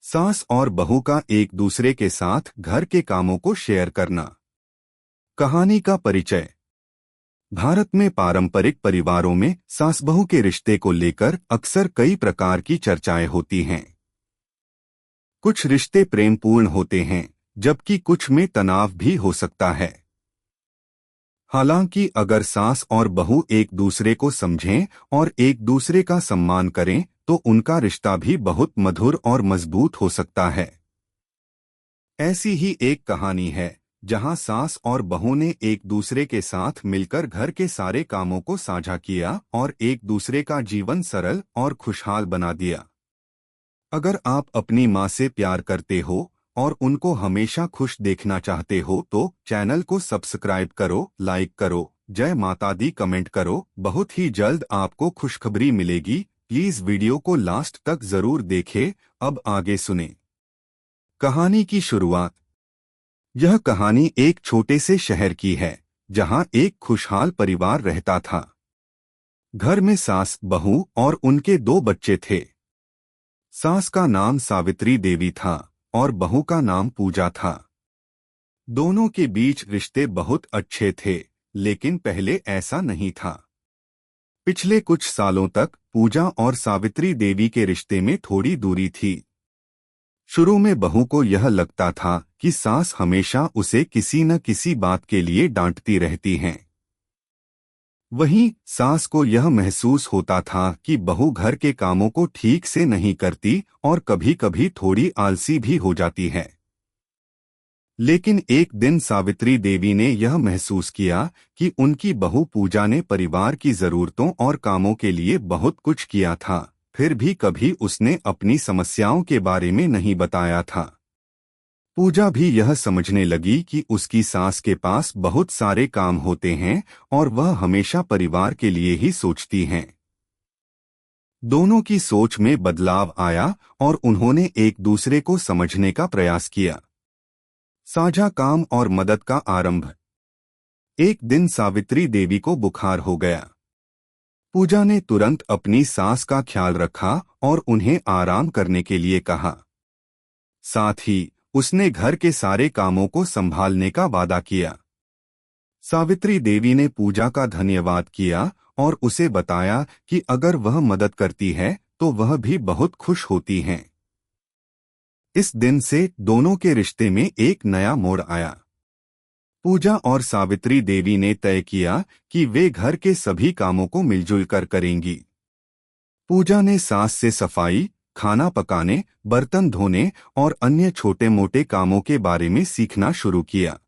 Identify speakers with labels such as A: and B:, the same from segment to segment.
A: सास और बहू का एक दूसरे के साथ घर के कामों को शेयर करना। कहानी का परिचय। भारत में पारंपरिक परिवारों में सास बहू के रिश्ते को लेकर अक्सर कई प्रकार की चर्चाएं होती हैं। कुछ रिश्ते प्रेमपूर्ण होते हैं, जबकि कुछ में तनाव भी हो सकता है। हालांकि अगर सास और बहू एक दूसरे को समझें और एक दूसरे का सम्मान करें, तो उनका रिश्ता भी बहुत मधुर और मजबूत हो सकता है। ऐसी ही एक कहानी है जहां सास और बहू ने एक दूसरे के साथ मिलकर घर के सारे कामों को साझा किया और एक दूसरे का जीवन सरल और खुशहाल बना दिया। अगर आप अपनी माँ से प्यार करते हो और उनको हमेशा खुश देखना चाहते हो तो चैनल को सब्सक्राइब करो, लाइक करो, जय माता दी कमेंट करो। बहुत ही जल्द आपको खुशखबरी मिलेगी। प्लीज वीडियो को लास्ट तक जरूर देखें। अब आगे सुने कहानी की शुरुआत। यह कहानी एक छोटे से शहर की है जहां एक खुशहाल परिवार रहता था। घर में सास, बहू और उनके 2 बच्चे थे। सास का नाम सावित्री देवी था और बहू का नाम पूजा था। दोनों के बीच रिश्ते बहुत अच्छे थे, लेकिन पहले ऐसा नहीं था। पिछले कुछ सालों तक पूजा और सावित्री देवी के रिश्ते में थोड़ी दूरी थी। शुरू में बहू को यह लगता था कि सास हमेशा उसे किसी न किसी बात के लिए डांटती रहती हैं। वहीं सास को यह महसूस होता था कि बहू घर के कामों को ठीक से नहीं करती और कभी-कभी थोड़ी आलसी भी हो जाती है। लेकिन एक दिन सावित्री देवी ने यह महसूस किया कि उनकी बहू पूजा ने परिवार की जरूरतों और कामों के लिए बहुत कुछ किया था, फिर भी कभी उसने अपनी समस्याओं के बारे में नहीं बताया था। पूजा भी यह समझने लगी कि उसकी सास के पास बहुत सारे काम होते हैं और वह हमेशा परिवार के लिए ही सोचती हैं। दोनों की सोच में बदलाव आया और उन्होंने एक दूसरे को समझने का प्रयास किया। साझा काम और मदद का आरंभ। एक दिन सावित्री देवी को बुखार हो गया। पूजा ने तुरंत अपनी सास का ख्याल रखा और उन्हें आराम करने के लिए कहा। साथ ही उसने घर के सारे कामों को संभालने का वादा किया। सावित्री देवी ने पूजा का धन्यवाद किया और उसे बताया कि अगर वह मदद करती है तो वह भी बहुत खुश होती हैं। इस दिन से दोनों के रिश्ते में एक नया मोड़ आया। पूजा और सावित्री देवी ने तय किया कि वे घर के सभी कामों को मिलजुल कर करेंगी। पूजा ने सास से सफाई, खाना पकाने, बर्तन धोने और अन्य छोटे मोटे कामों के बारे में सीखना शुरू किया।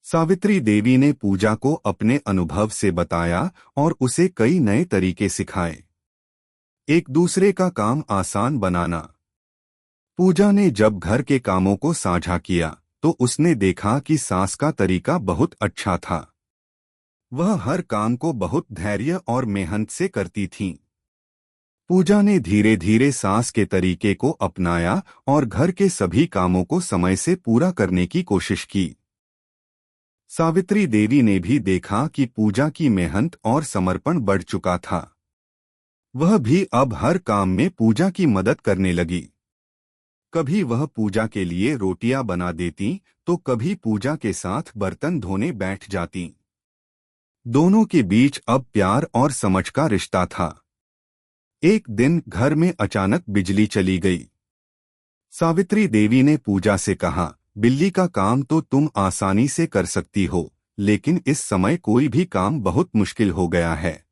A: सावित्री देवी ने पूजा को अपने अनुभव से बताया और उसे कई नए तरीके सिखाए। एक दूसरे का काम आसान बनाना। पूजा ने जब घर के कामों को साझा किया तो उसने देखा कि सास का तरीका बहुत अच्छा था। वह हर काम को बहुत धैर्य और मेहनत से करती थीं। पूजा ने धीरे धीरे सास के तरीके को अपनाया और घर के सभी कामों को समय से पूरा करने की कोशिश की। सावित्री देवी ने भी देखा कि पूजा की मेहनत और समर्पण बढ़ चुका था। वह भी अब हर काम में पूजा की मदद करने लगी। कभी वह पूजा के लिए रोटियां बना देती तो कभी पूजा के साथ बर्तन धोने बैठ जाती। दोनों के बीच अब प्यार और समझ का रिश्ता था। एक दिन घर में अचानक बिजली चली गई। सावित्री देवी ने पूजा से कहा, बिल्ली का काम तो तुम आसानी से कर सकती हो, लेकिन इस समय कोई भी काम बहुत मुश्किल हो गया है।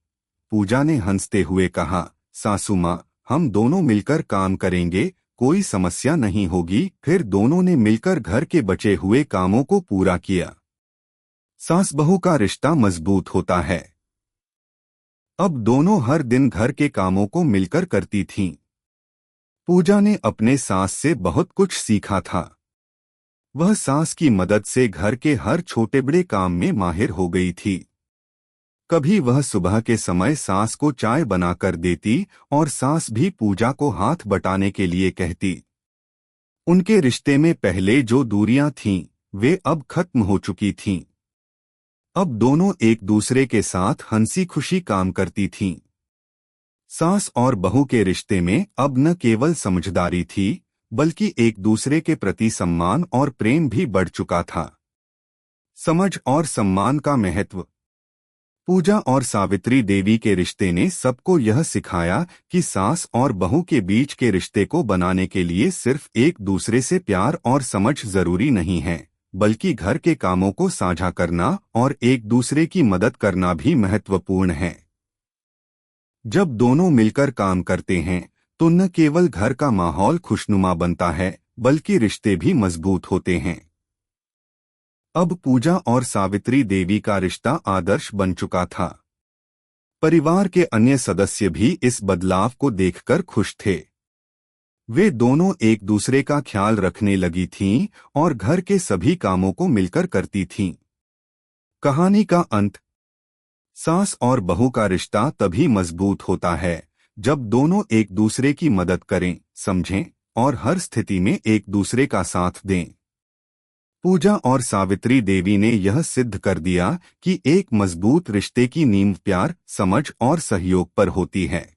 A: पूजा ने हंसते हुए कहा, सासू माँ, हम दोनों मिलकर काम करेंगे, कोई समस्या नहीं होगी। फिर दोनों ने मिलकर घर के बचे हुए कामों को पूरा किया। सास बहू का रिश्ता मजबूत होता है। अब दोनों हर दिन घर के कामों को मिलकर करती थीं। पूजा ने अपने सास से बहुत कुछ सीखा था। वह सास की मदद से घर के हर छोटे बड़े काम में माहिर हो गई थी। कभी वह सुबह के समय सास को चाय बनाकर देती और सास भी पूजा को हाथ बटाने के लिए कहती। उनके रिश्ते में पहले जो दूरियां थीं, वे अब खत्म हो चुकी थीं। अब दोनों एक दूसरे के साथ हंसी खुशी काम करती थीं। सास और बहू के रिश्ते में अब न केवल समझदारी थी, बल्कि एक दूसरे के प्रति सम्मान और प्रेम भी बढ़ चुका था। समझ और सम्मान का महत्व। पूजा और सावित्री देवी के रिश्ते ने सबको यह सिखाया कि सास और बहू के बीच के रिश्ते को बनाने के लिए सिर्फ एक दूसरे से प्यार और समझ जरूरी नहीं है, बल्कि घर के कामों को साझा करना और एक दूसरे की मदद करना भी महत्वपूर्ण है। जब दोनों मिलकर काम करते हैं तो न केवल घर का माहौल खुशनुमा बनता है, बल्कि रिश्ते भी मजबूत होते हैं। अब पूजा और सावित्री देवी का रिश्ता आदर्श बन चुका था। परिवार के अन्य सदस्य भी इस बदलाव को देखकर खुश थे। वे दोनों एक दूसरे का ख्याल रखने लगी थीं और घर के सभी कामों को मिलकर करती थीं। कहानी का अंत। सास और बहू का रिश्ता तभी मजबूत होता है जब दोनों एक दूसरे की मदद करें, समझें और हर स्थिति में एक दूसरे का साथ दें। पूजा और सावित्री देवी ने यह सिद्ध कर दिया कि एक मजबूत रिश्ते की नींव प्यार, समझ और सहयोग पर होती है।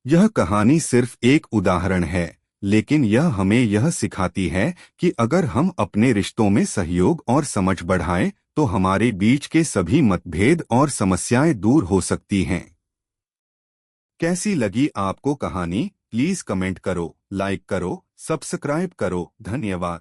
A: यह कहानी सिर्फ एक उदाहरण है, लेकिन यह हमें यह सिखाती है कि अगर हम अपने रिश्तों में सहयोग और समझ बढ़ाएं, तो हमारे बीच के सभी मतभेद और समस्याएं दूर हो सकती हैं। कैसी लगी आपको कहानी? प्लीज कमेंट करो, लाइक करो, सब्सक्राइब करो। धन्यवाद।